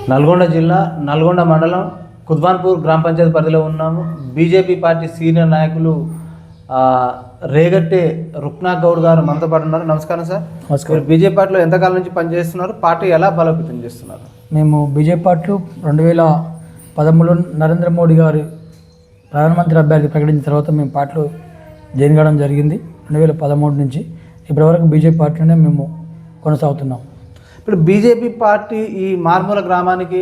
నల్గొండ జిల్లా నల్గొండ మండలం కుద్వాన్పూర్ గ్రామ పంచాయతీ పరిధిలో ఉన్నాము. బీజేపీ పార్టీ సీనియర్ నాయకులు రేగట్టే రుక్నాథ్ గౌడ్ గారు మనతో పాటు ఉన్నారు. నమస్కారం సార్. నమస్కారం. బీజేపీ పార్టీలో ఎంతకాలం నుంచి పనిచేస్తున్నారు? పార్టీ ఎలా బలోపేతం చేస్తున్నారు? మేము బీజేపీ పార్టీలో 2013 నరేంద్ర మోడీ గారు ప్రధానమంత్రి అభ్యర్థి ప్రకటించిన తర్వాత మేము పార్టీలో జాయిన్ కావడం జరిగింది. 2013 నుంచి ఇప్పటివరకు బీజేపీ పార్టీలోనే మేము కొనసాగుతున్నాం. ఇప్పుడు బీజేపీ పార్టీ ఈ మారుమూల గ్రామానికి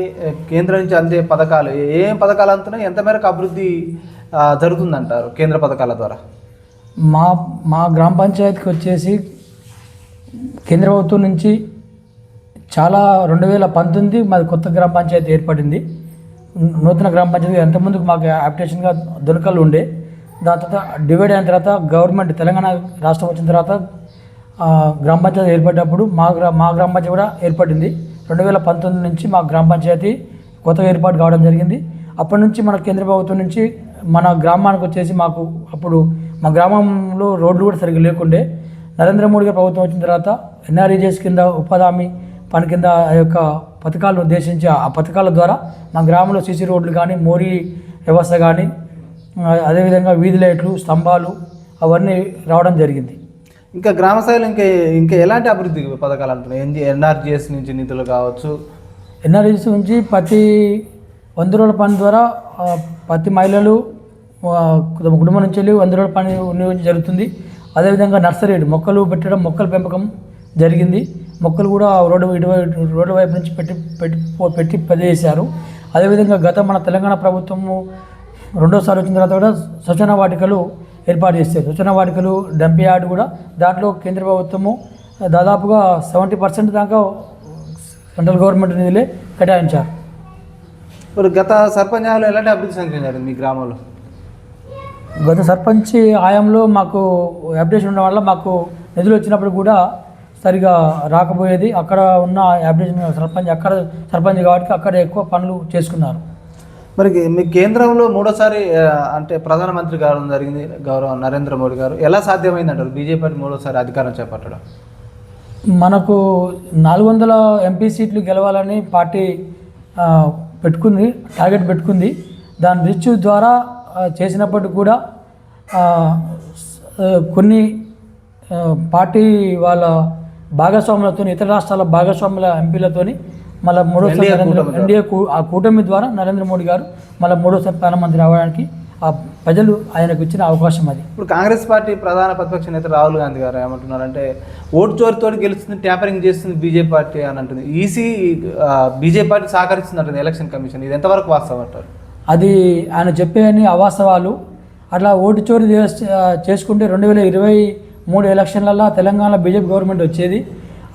కేంద్రం నుంచి అందే పథకాలు ఏం పథకాలు అందుతున్నాయి, ఎంత మేరకు అభివృద్ధి జరుగుతుందంటారు కేంద్ర పథకాల ద్వారా? మా గ్రామ పంచాయతీకి వచ్చేసి కేంద్ర ప్రభుత్వం నుంచి చాలా 2019 మాది కొత్త గ్రామ పంచాయతీ ఏర్పడింది. నూతన గ్రామ పంచాయతీ ఎంతమందికి మాకు అప్లికేషన్గా దొరకలు ఉండే. దాని తర్వాత డివైడ్ అయిన తర్వాత గవర్నమెంట్ తెలంగాణ రాష్ట్రం వచ్చిన తర్వాత గ్రామ పంచాయతీ ఏర్పడినప్పుడు మా గ్రామ పంచాయతీ కూడా ఏర్పడింది. 2019 నుంచి మా గ్రామ పంచాయతీ కొత్తగా ఏర్పాటు కావడం జరిగింది. అప్పటి నుంచి మన కేంద్ర ప్రభుత్వం నుంచి మన గ్రామానికి వచ్చేసి మాకు అప్పుడు మా గ్రామంలో రోడ్లు కూడా సరిగ్గా లేకుండే. నరేంద్ర మోడీ గారి ప్రభుత్వం వచ్చిన తర్వాత ఎన్ఆర్ఈజీఎస్ కింద ఉపాధి హామీ పని కింద ఆ యొక్క పథకాలను ఉద్దేశించి ఆ పథకాల ద్వారా మా గ్రామంలో సీసీ రోడ్లు కానీ, మోరీ వ్యవస్థ కానీ, అదేవిధంగా వీధి లైట్లు, స్తంభాలు అవన్నీ రావడం జరిగింది. ఇంకా గ్రామ స్థాయిలో ఇంకా ఎలాంటి అభివృద్ధి పథకాలు అంటున్నాయి? ఎన్ఆర్జీఎస్ నుంచి నిధులు కావచ్చు, ఎన్ఆర్జీఎస్ నుంచి ప్రతి 100 రోజుల పని ద్వారా ప్రతి మహిళలు కుటుంబం నుంచి వెళ్ళి 100 రోజుల పని వినియోగం జరుగుతుంది. అదేవిధంగా నర్సరీ మొక్కలు పెట్టడం, మొక్కల పెంపకం జరిగింది. మొక్కలు కూడా రోడ్డు వైపు నుంచి పెట్టి చేశారు. అదేవిధంగా మన తెలంగాణ ప్రభుత్వము రెండోసారి వచ్చిన తర్వాత కూడా స్వచ్ఛన వాటికలు ఏర్పాటు చేస్తారు. స్వచ్ఛన వాటికలు డంప్ యార్డ్ కూడా దాంట్లో కేంద్ర ప్రభుత్వము దాదాపుగా 70% దాకా సెంట్రల్ గవర్నమెంట్ నిధులే కేటాయించారు. ఇప్పుడు గత సర్పంచ్ ఎలాంటి అభివృద్ధి సంఖ్యించారు మీ గ్రామంలో? గత సర్పంచ్ ఆయంలో మాకు అప్డేషన్ ఉండడం వల్ల మాకు నిధులు వచ్చినప్పుడు కూడా సరిగా రాకపోయేది. అక్కడ ఉన్న అప్డేషన్ సర్పంచ్ కాబట్టి అక్కడ ఎక్కువ పనులు చేసుకున్నారు. మరి మీ కేంద్రంలో మూడోసారి అంటే ప్రధానమంత్రి గారు జరిగింది, గౌరవ నరేంద్ర మోడీ గారు. ఎలా సాధ్యమైంది అంటారు బీజేపీ పార్టీ మూడోసారి అధికారం చేపట్టడం? మనకు 400 ఎంపీ సీట్లు గెలవాలని పార్టీ టార్గెట్ పెట్టుకుంది. దాని రీచ్ ద్వారా చేసినప్పటికీ కూడా కొన్ని పార్టీ వాళ్ళ భాగస్వాములతో, ఇతర రాష్ట్రాల భాగస్వాముల ఎంపీలతోని మళ్ళీ మూడోసారి ఎన్డీఏ ఆ కూటమి ద్వారా నరేంద్ర మోడీ గారు మళ్ళీ మూడోసారి ప్రధానమంత్రి అవ్వడానికి ఆ ప్రజలు ఆయనకు ఇచ్చిన అవకాశం అది. ఇప్పుడు కాంగ్రెస్ పార్టీ ప్రధాన ప్రతిపక్ష నేత రాహుల్ గాంధీ గారు ఏమంటున్నారంటే ఓటు చోరుతో గెలుస్తుంది, ట్యాంపరింగ్ చేస్తుంది బీజేపీ పార్టీ అని అంటుంది. ఈసీ బీజేపీ పార్టీ సహకరిస్తుంది అంటుంది ఎలక్షన్ కమిషన్. ఇది ఎంతవరకు వాస్తవం అంటారు? అది ఆయన చెప్పే అన్ని అవాస్తవాలు. అట్లా ఓటు చోరీ చేసుకుంటే 2023 ఎలక్షన్లలో తెలంగాణలో బీజేపీ గవర్నమెంట్ వచ్చేది.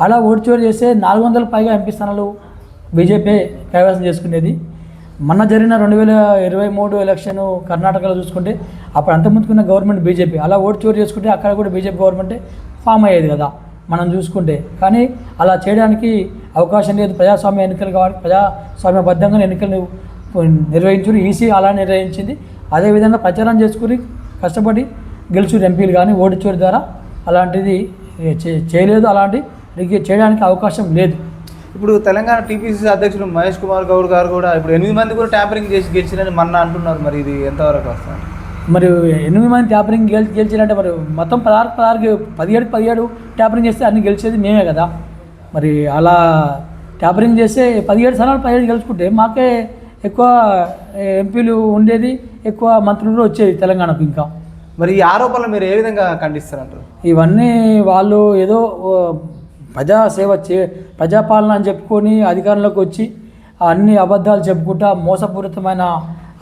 అలా ఓటు చోరీ చేస్తే 400 పైగా ఎంపీ స్థానాలు బీజేపీ కైవసం చేసుకునేది. మొన్న జరిగిన 2023 ఎలక్షన్ కర్ణాటకలో చూసుకుంటే అప్పుడు అంతకుముందుకున్న గవర్నమెంట్ బీజేపీ. అలా ఓటు చోరీ చేసుకుంటే అక్కడ కూడా బీజేపీ గవర్నమెంటే ఫామ్ అయ్యేది కదా మనం చూసుకుంటే. కానీ అలా చేయడానికి అవకాశం లేదు. ప్రజాస్వామ్య ఎన్నికలు కాబట్టి ప్రజాస్వామ్యబద్ధంగా ఎన్నికలు నిర్వహించారు. ఈసీ అలా నిర్వహించింది. అదేవిధంగా ప్రచారం చేసుకుని కష్టపడి గెలుచురు ఎంపీలు. కానీ ఓటు చోరీ ద్వారా అలాంటిది చేయలేదు, అలాంటి చేయడానికి అవకాశం లేదు. ఇప్పుడు తెలంగాణ టీపీసీసీ అధ్యక్షుడు మహేష్ కుమార్ గౌడ్ గారు కూడా ఇప్పుడు 8 మంది కూడా ట్యాంపరింగ్ చేసి గెలిచిరని మొన్న అంటున్నారు. మరి ఇది ఎంతవరకు వస్తుంది? మరి 8 మంది ట్యాంపరింగ్ గెలిచిరంటే మరి మొత్తం 17 ట్యాంపరింగ్ చేస్తే అన్ని గెలిచేది మేమే కదా. మరి అలా ట్యాంపరింగ్ చేస్తే 17 స్థానాలు 17 గెలుచుకుంటే మాకే ఎక్కువ ఎంపీలు ఉండేది, ఎక్కువ మంత్రులు వచ్చేది తెలంగాణకు. ఇంకా మరి ఈ ఆరోపణలు మీరు ఏ విధంగా ఖండిస్తారంటారు? ఇవన్నీ వాళ్ళు ఏదో ప్రజాపాలన అని చెప్పుకొని అధికారంలోకి వచ్చి అన్ని అబద్ధాలు చెప్పుకుంటా మోసపూరితమైన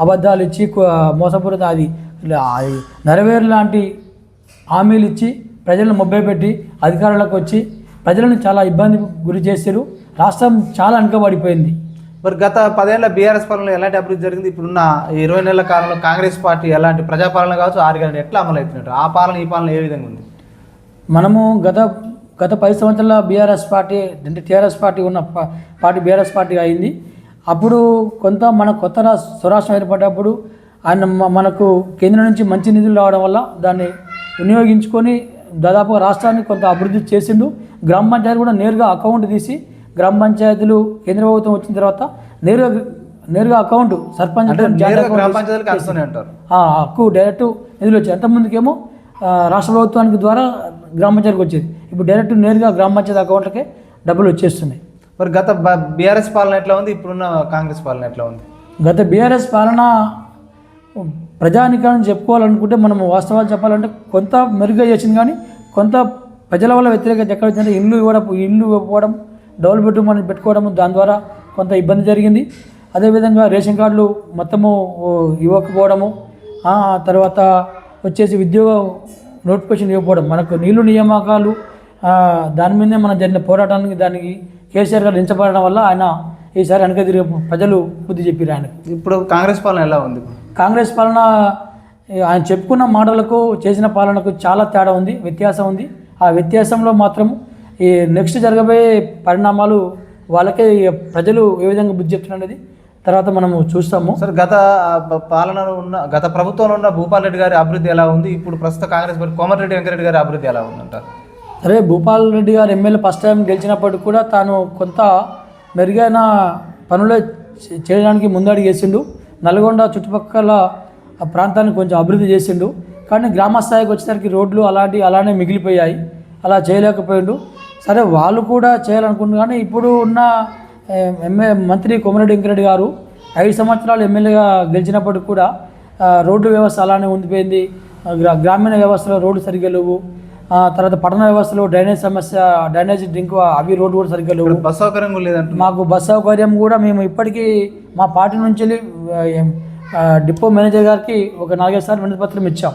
అబద్ధాలు ఇచ్చి అది నెరవేరు లాంటి హామీలు ఇచ్చి ప్రజలను మొబ్బైపెట్టి అధికారంలోకి వచ్చి ప్రజలను చాలా ఇబ్బంది గురి చేశారు. రాష్ట్రం చాలా వెనుకబడిపోయింది. మరి గత 10 ఏళ్ల బీఆర్ఎస్ పాలనలో ఎలాంటి అభివృద్ధి జరిగింది? ఇప్పుడున్న 20 నెలల కాలంలో కాంగ్రెస్ పార్టీ ఎలాంటి ప్రజాపాలన కావచ్చు, 6 గంటలు ఎట్లా అమలు అవుతున్నట్టు ఆ పాలన ఈ పాలన ఏ విధంగా ఉంది? మనము గత 10 సంవత్సరాల బీఆర్ఎస్ పార్టీ అంటే టీఆర్ఎస్ పార్టీ ఉన్న పార్టీ బీఆర్ఎస్ పార్టీ అయింది. అప్పుడు కొంత మన కొత్త స్వరాష్ట్రం ఏర్పడ్డప్పుడు ఆయన మనకు కేంద్రం నుంచి మంచి నిధులు రావడం వల్ల దాన్ని వినియోగించుకొని దాదాపుగా రాష్ట్రాన్ని కొంత అభివృద్ధి చేసిండు. గ్రామ పంచాయతీ కూడా నేరుగా అకౌంట్ తీసి గ్రామ పంచాయతీలు కేంద్ర ప్రభుత్వం వచ్చిన తర్వాత నేరుగా అకౌంట్ సర్పంచ్ అంటే జాయింట్ నేరుగా అకౌంట్ గ్రామ పంచాయతీలకు అందుతూనే అంటారు. హక్కు డైరెక్ట్ నిధులు వచ్చాయి. అంతకుముందుకేమో రాష్ట్ర ప్రభుత్వానికి ద్వారా గ్రామ పంచాయతీకి వచ్చేది. ఇప్పుడు డైరెక్ట్ నేరుగా గ్రామ పంచాయతీ అకౌంట్లకే డబ్బులు వచ్చేస్తున్నాయి. మరి గత బీఆర్ఎస్ పాలన ఎట్లా ఉంది, ఇప్పుడున్న కాంగ్రెస్ పాలన ఎట్లా ఉంది? గత బీఆర్ఎస్ పాలన ప్రజానికాన్ని చెప్పుకోవాలనుకుంటే మనం వాస్తవాలు చెప్పాలంటే కొంత మెరుగ్గా చేసింది, కానీ కొంత ప్రజల వల్ల వ్యతిరేకత ఎక్కడ వచ్చిందంటే ఇల్లు ఇవ్వకపోవడం, డబుల్ బెడ్రూమ్ అని పెట్టుకోవడం, దాని ద్వారా కొంత ఇబ్బంది జరిగింది. అదేవిధంగా రేషన్ కార్డులు మొత్తము ఇవ్వకపోవడము, తర్వాత వచ్చేసి ఉద్యోగ నోటిఫికేషన్ ఇవ్వకపోవడం, మనకు నీళ్లు నియామకాలు దాని మీదే మనం జరిగిన పోరాటానికి దానికి కేసీఆర్ గారు దించబడడం వల్ల ఆయన ఈసారి వెనక తిరిగి ప్రజలు బుద్ధి చెప్పారు ఆయనకు. ఇప్పుడు కాంగ్రెస్ పాలన ఎలా ఉంది? కాంగ్రెస్ పాలన ఆయన చెప్పుకున్న మాటలకు చేసిన పాలనకు చాలా తేడా ఉంది, వ్యత్యాసం ఉంది. ఆ వ్యత్యాసంలో మాత్రం ఈ నెక్స్ట్ జరగబోయే పరిణామాలు వాళ్ళకే ప్రజలు ఏ విధంగా బుద్ధి చెప్తున్నది తర్వాత మనము చూస్తాము. సార్, గత ప్రభుత్వంలో ఉన్న భూపాల్ రెడ్డి గారి అభివృద్ధి ఎలా ఉంది, ఇప్పుడు ప్రస్తుత కాంగ్రెస్ పార్టీ కోమటిరెడ్డి వెంకరెడ్డి గారి అభివృద్ధి ఎలా ఉందంటారు? సరే, భూపాల్ రెడ్డి గారు ఎమ్మెల్యే ఫస్ట్ టైం గెలిచినప్పటికి కూడా తాను కొంత మెరుగైన పనులే చేయడానికి ముందడుగు వేసిండు. నల్గొండ చుట్టుపక్కల ప్రాంతాన్ని కొంచెం అభివృద్ధి చేసిండు, కానీ గ్రామ స్థాయికి వచ్చేసరికి రోడ్లు అలానే మిగిలిపోయాయి, అలా చేయలేకపోయిండు. సరే, వాళ్ళు కూడా చేయాలనుకుంటున్నారు, కానీ ఇప్పుడు ఉన్న మంత్రి కోమటిరెడ్డి వెంకరెడ్డి గారు 5 సంవత్సరాలు ఎమ్మెల్యేగా గెలిచినప్పటికి కూడా రోడ్డు వ్యవస్థ అలానే ఉండిపోయింది. గ్రామీణ వ్యవస్థలో రోడ్డు సరిగ్గా లేవు. తర్వాత పట్టణ వ్యవస్థలో డ్రైనేజ్ డ్రింక్ అవి రోడ్డు కూడా సరిగ్గా లేవు. బస్ సౌకర్యం కూడా లేదంట. మాకు బస్ సౌకర్యం కూడా మేము ఇప్పటికీ మా పార్టీ నుంచి డిపో మేనేజర్ గారికి ఒక 4-5 సార్లు వినతి పత్రం ఇచ్చాం.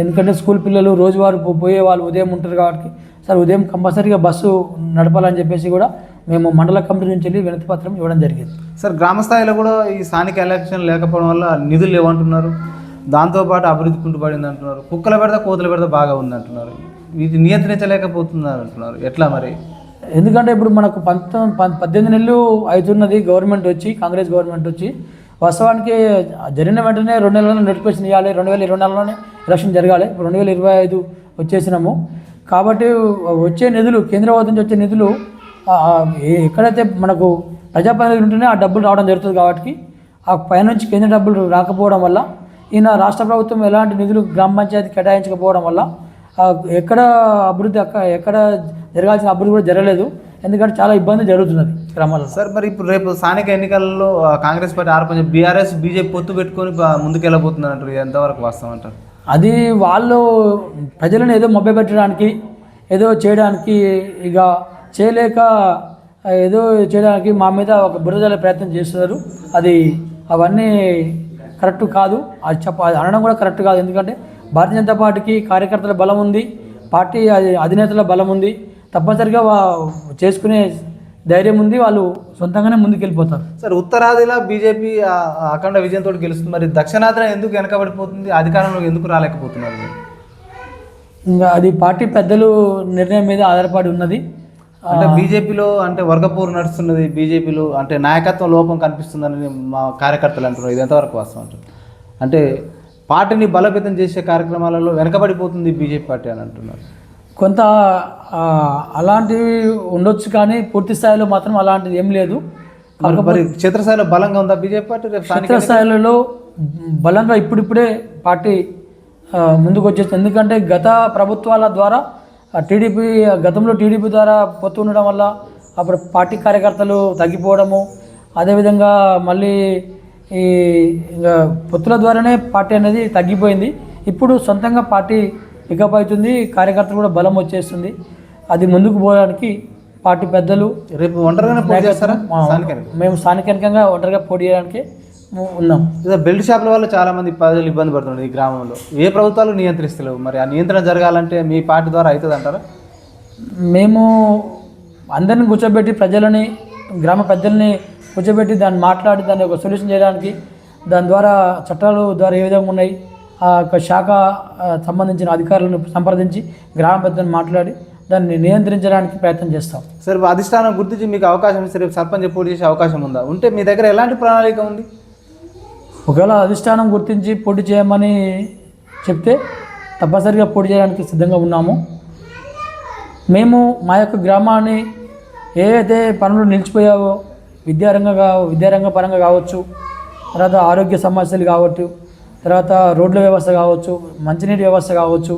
ఎందుకంటే స్కూల్ పిల్లలు రోజువారు పోయే వాళ్ళు ఉదయం ఉంటారు కాబట్టి సార్ ఉదయం కంపల్సరీగా బస్సు నడపాలని చెప్పేసి కూడా మేము మండల కమిటీ నుంచి వెళ్ళి వినతి పత్రం ఇవ్వడం జరిగింది. సార్, గ్రామ స్థాయిలో కూడా ఈ స్థానిక ఎలక్షన్ లేకపోవడం వల్ల నిధులు లేవంటున్నారు, దాంతోపాటు అభివృద్ధి కుంటుపడింది అంటున్నారు, కుక్కల పెడత కోతుల పెడత బాగా ఉంది అంటున్నారు, ఇది నియంత్రించలేకపోతున్నారు అంటున్నారు. ఎట్లా మరి? ఎందుకంటే ఇప్పుడు మనకు 18 నెలలు అవుతున్నది గవర్నమెంట్ వచ్చి, కాంగ్రెస్ గవర్నమెంట్ వచ్చి. వాస్తవానికి జరిగిన వెంటనే 2 నెలల్లో నోటిఫికేషన్ ఇవ్వాలి, 2024లోనే ఎలక్షన్ జరగాలి. ఇప్పుడు 2025 వచ్చేసినాము కాబట్టి వచ్చే నిధులు కేంద్ర ప్రభుత్వం నుంచి వచ్చే నిధులు ఎక్కడైతే మనకు ప్రజాప్రతినిధులు ఉంటేనే ఆ డబ్బులు రావడం జరుగుతుంది. కాబట్టి ఆ పైనుంచి కేంద్ర డబ్బులు రాకపోవడం వల్ల ఈయన రాష్ట్ర ప్రభుత్వం ఎలాంటి నిధులు గ్రామ పంచాయతీ కేటాయించకపోవడం వల్ల ఎక్కడ జరగాల్సిన అభివృద్ధి కూడా జరగలేదు. ఎందుకంటే చాలా ఇబ్బంది జరుగుతున్నది గ్రామాల్లో. సార్, మరి ఇప్పుడు రేపు స్థానిక ఎన్నికల్లో కాంగ్రెస్ పార్టీ ఆరోపణ బీఆర్ఎస్ బీజేపీ పొత్తు పెట్టుకొని ముందుకెళ్ళబోతున్నారు అంటారు, ఎంతవరకు వాస్తవం అంటారు? అది వాళ్ళు ప్రజలను ఏదో మభ్యపెట్టడానికి, ఏదో చేయడానికి, ఇక చేయలేక ఏదో చేయడానికి మా మీద ఒక బురదల ప్రయత్నం చేస్తున్నారు. అవన్నీ కరెక్ట్ కాదు, అది అనడం కూడా కరెక్ట్ కాదు. ఎందుకంటే భారతీయ జనతా పార్టీకి కార్యకర్తల బలం ఉంది, పార్టీ అధినేతల బలం ఉంది, తప్పనిసరిగా చేసుకునే ధైర్యం ఉంది, వాళ్ళు సొంతంగానే ముందుకెళ్ళిపోతారు. సార్, ఉత్తరాదిలో బీజేపీ అఖండ విజయంతో గెలుస్తుంది, మరి దక్షిణాదిన ఎందుకు వెనకబడిపోతుంది, అధికారంలో ఎందుకు రాలేకపోతున్నారు? ఇంకా అది పార్టీ పెద్దలు నిర్ణయం మీద ఆధారపడి ఉన్నది. అంటే బీజేపీలో అంటే వర్గపోరు నడుస్తున్నది, బీజేపీలో అంటే నాయకత్వం లోపం కనిపిస్తుందని మా కార్యకర్తలు అంటున్నారు, ఇది ఎంతవరకు వాస్తవం అంటారు? అంటే పార్టీని బలోపేతం చేసే కార్యక్రమాలలో వెనకబడిపోతుంది బీజేపీ పార్టీ అని అంటున్నారు. కొంత అలాంటివి ఉండొచ్చు, కానీ పూర్తి స్థాయిలో మాత్రం అలాంటిది ఏం లేదు. మరి క్షేత్రస్థాయిలో బలంగా ఉందా బీజేపీ పార్టీ? క్షేత్రస్థాయిలో బలంగా ఇప్పుడిప్పుడే పార్టీ ముందుకు వచ్చేస్తుంది. ఎందుకంటే గత ప్రభుత్వాల ద్వారా గతంలో టీడీపీ ద్వారా పొత్తు ఉండడం వల్ల అప్పుడు పార్టీ కార్యకర్తలు తగ్గిపోవడము, అదేవిధంగా మళ్ళీ ఈ పొత్తుల ద్వారానే పార్టీ అనేది తగ్గిపోయింది. ఇప్పుడు సొంతంగా పార్టీ పికప్ అవుతుంది, కార్యకర్తలు కూడా బలం వచ్చేస్తుంది. అది ముందుకు పోవడానికి పార్టీ పెద్దలు రేపు ఒంటరిగానే పోటీ చేస్తారా? మేము స్థానికంగా ఒంటరిగా పోటీ చేయడానికి ఉన్నాం. బెల్ట్ షాపుల వల్ల చాలామంది ప్రజలు ఇబ్బంది పడుతున్నారు ఈ గ్రామంలో. ఏ ప్రభుత్వాలు నియంత్రిస్తలేవు, మరి ఆ నియంత్రణ జరగాలంటే మీ పార్టీ ద్వారా అవుతుంది అంటారా? మేము అందరిని కూర్చోబెట్టి గ్రామ పెద్దల్ని కూర్చోబెట్టి దాన్ని మాట్లాడి దాన్ని ఒక సొల్యూషన్ చేయడానికి, దాని ద్వారా చట్టాలు ద్వారా ఏ విధంగా ఉన్నాయి, ఆ యొక్క శాఖ సంబంధించిన అధికారులను సంప్రదించి గ్రామ పెద్దలను మాట్లాడి దాన్ని నియంత్రించడానికి ప్రయత్నం చేస్తాం. సరే, అధిష్టానం గుర్తించి మీకు అవకాశం ఇస్తే రేపు సర్పంచ్ పోటీ చేసే అవకాశం ఉందా? ఉంటే మీ దగ్గర ఎలాంటి ప్రణాళిక ఉంది? ఒకవేళ అధిష్టానం గుర్తించి పోటీ చేయమని చెప్తే తప్పనిసరిగా పోటీ చేయడానికి సిద్ధంగా ఉన్నాము. మేము మా యొక్క గ్రామాన్ని ఏవైతే పనులు నిలిచిపోయావో విద్యారంగ పరంగా కావచ్చు, తర్వాత ఆరోగ్య సమస్యలు కావచ్చు, తర్వాత రోడ్ల వ్యవస్థ కావచ్చు, మంచినీటి వ్యవస్థ కావచ్చు,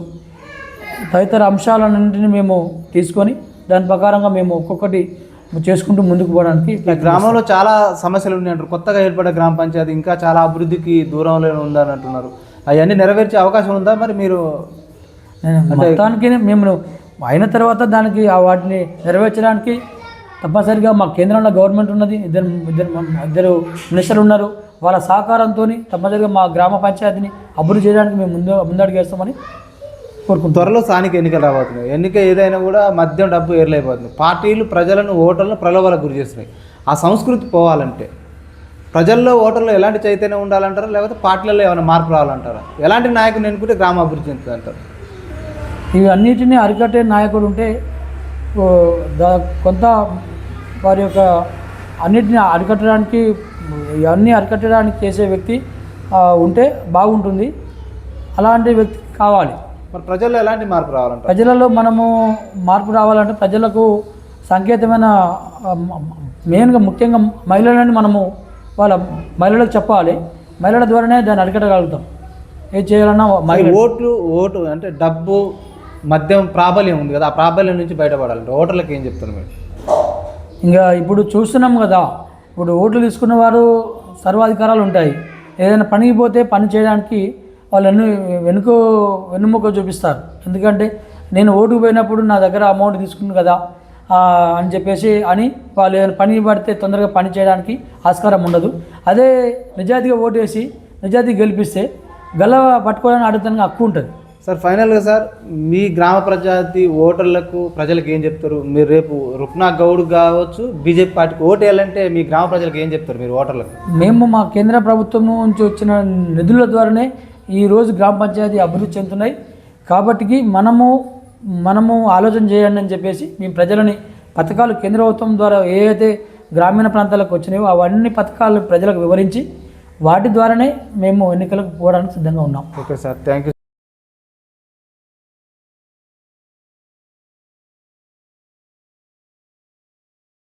తదితర అంశాలన్నింటినీ మేము తీసుకొని దాని ప్రకారంగా మేము ఒక్కొక్కటి చేసుకుంటూ ముందుకు పోవడానికి ఈ గ్రామంలో చాలా సమస్యలు ఉన్నాయి అంటారు. కొత్తగా ఏర్పడే గ్రామ పంచాయతీ ఇంకా చాలా అభివృద్ధికి దూరంలో ఉందని అంటున్నారు. అవన్నీ నెరవేర్చే అవకాశం ఉందా మరి మీరు? మొత్తానికి మేము అయిన తర్వాత దానికి వాటిని నెరవేర్చడానికి తప్పనిసరిగా మా కేంద్రంలో గవర్నమెంట్ ఉన్నది, ఇద్దరు మినిస్టర్లు ఉన్నారు. వాళ్ళ సహకారంతో తప్పనిసరిగా మా గ్రామ పంచాయతీని అభివృద్ధి చేయడానికి మేము ముందడుగు వేస్తామని కోరుకుంటాం. త్వరలో స్థానిక ఎన్నికలు రాబోతున్నాయి. ఎన్నిక ఏదైనా కూడా మద్యం డబ్బు ఏర్లైపోతుంది. పార్టీలు ప్రజలను ఓటర్లను ప్రలోభాలకు గురి చేస్తున్నాయి. ఆ సంస్కృతి పోవాలంటే ప్రజల్లో ఓటర్లో ఎలాంటి చైతన్యం ఉండాలంటారా, లేకపోతే పార్టీలలో ఏమైనా మార్పు రావాలంటారా? ఎలాంటి నాయకుని ఎన్నుకుంటే గ్రామ అభివృద్ధి చెందుతుంది అంటారు? ఇవి అన్నిటినీ అరికట్టే నాయకుడు ఉంటే కొంత వారి యొక్క అన్నిటిని అరికట్టడానికి ఇవన్నీ అరికట్టడానికి చేసే వ్యక్తి ఉంటే బాగుంటుంది. అలాంటి వ్యక్తి కావాలి. మరి ప్రజల్లో ఎలాంటి మార్పు రావాలంటారు? ప్రజలలో మనము మార్పు రావాలంటే ప్రజలకు సంకేతమైన మెయిన్గా ముఖ్యంగా మహిళలని మనము మహిళలకు చెప్పాలి. మహిళల ద్వారానే దాన్ని అరికట్టగలుగుతాం. ఏది చేయాలన్నా ఓటు అంటే డబ్బు మద్యం ప్రాబల్యం ఉంది కదా, ఆ ప్రాబల్యం నుంచి బయటపడాలంటే ఓటర్లకు ఏం చెప్తారు మీరు? ఇంకా ఇప్పుడు చూస్తున్నాం కదా, ఇప్పుడు ఓట్లు తీసుకున్న వారు సర్వాధికారాలు ఉంటాయి. ఏదైనా పనికి పోతే పని చేయడానికి వాళ్ళు వెన్నుముక చూపిస్తారు. ఎందుకంటే నేను ఓటుకు పోయినప్పుడు నా దగ్గర అమౌంట్ తీసుకున్నాను కదా అని చెప్పేసి వాళ్ళు ఏదైనా పని పడితే తొందరగా పని చేయడానికి ఆస్కారం ఉండదు. అదే నిజాయితీగా ఓటు వేసి నిజాయితీ గెలిపిస్తే గల్ల పట్టుకోవాలని అడుగుతానికి హక్కు ఉంటుంది. సార్ ఫైనల్గా సార్ మీ గ్రామ పంచాయతీ ఓటర్లకు ప్రజలకు ఏం చెప్తారు? మీరు రేపు రుక్నా గౌడ్ కావచ్చు బీజేపీ పార్టీకి ఓటు వేయాలంటే మీ గ్రామ ప్రజలకు ఏం చెప్తారు మీరు ఓటర్లకు? మేము మా కేంద్ర ప్రభుత్వం నుంచి వచ్చిన నిధుల ద్వారానే ఈరోజు గ్రామ పంచాయతీ అభివృద్ధి చెందుతున్నాయి. కాబట్టి మనము ఆలోచన చేయండి అని చెప్పేసి మేము ప్రజలని పథకాలు కేంద్ర ప్రభుత్వం ద్వారా ఏదైతే గ్రామీణ ప్రాంతాలకు వచ్చినాయో అవన్నీ పథకాలు ప్రజలకు వివరించి వాటి ద్వారానే మేము ఎన్నికలకు పోవడానికి సిద్ధంగా ఉన్నాం. Okay sir, thank you.